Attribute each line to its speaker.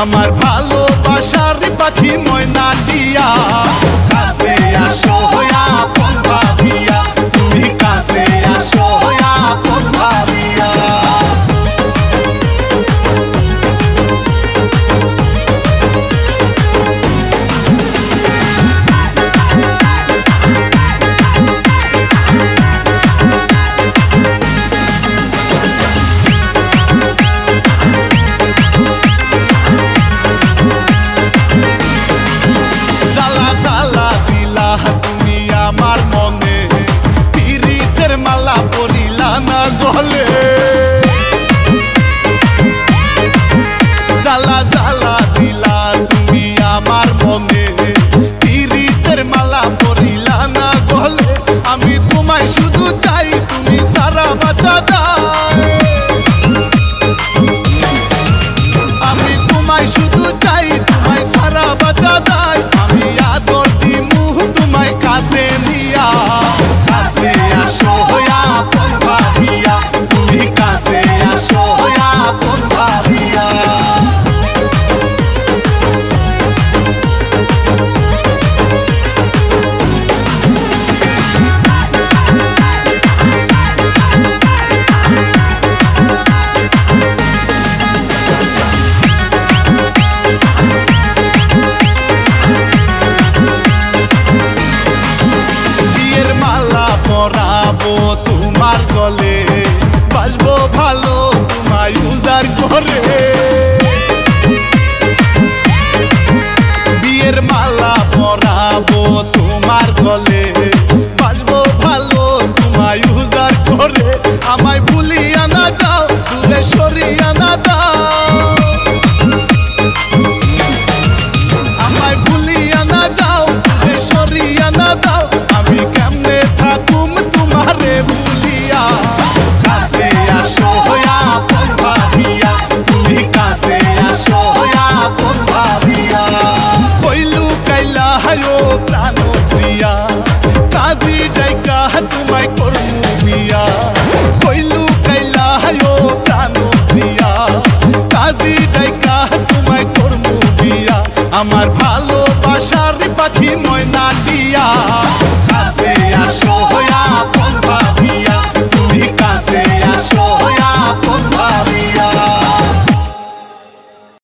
Speaker 1: আমার ভালোবাসার পাখি ময়না দিয়া কাছে আসো আপন ভাবিয়া তুমি কাছে আসো আপন ভাবিয়া আমার মনে পিরিতের মালা পরিলা না গলে জ্বালা জ্বালা দিলা তুমি আমার মনে পিরিতের মালা পরিলা না গলে আমি তোমায় শুধু চাই তুমি সারা বাঁচা দাও আমি তোমায় শুধু চাই তোমায় সারা বাঁচা দাও আমি আদর দিমু তোমায় কাছে নিয়া কাছে আসো আপন ভাবিয়া তুমি কাছে আসো আপন ভাবিয়া পরাবো তোমার গলে বাসবো ভালো তোমায় উজাড় করে বিয়ের মালা পরাবো তোমার গলে বাসবো ভালো তোমায় উজাড় করে আমায় ভুলিয়া না যাও দূরে সরিয়া না দাও আমায় ভুলিয়া না যাও দূরে সরিয়া না দাও আমি কেমনে থাকুম তোমারে ভুলিয়া কাছে আসো আপন ভাবিয়া তুমি কাছে আসো আপন ভাবিয়া কইলু কাইলা হায়ো প্রাণ প্রিয়া কাজী ডাইকা তোমায় করমু বিয়া কইলু কাইলা হায়ো প্রাণ প্রিয়া কাজী ডাইকা তোমায় করমু বিয়া আমার ভালোবাসার পাখি ময়না দিয়া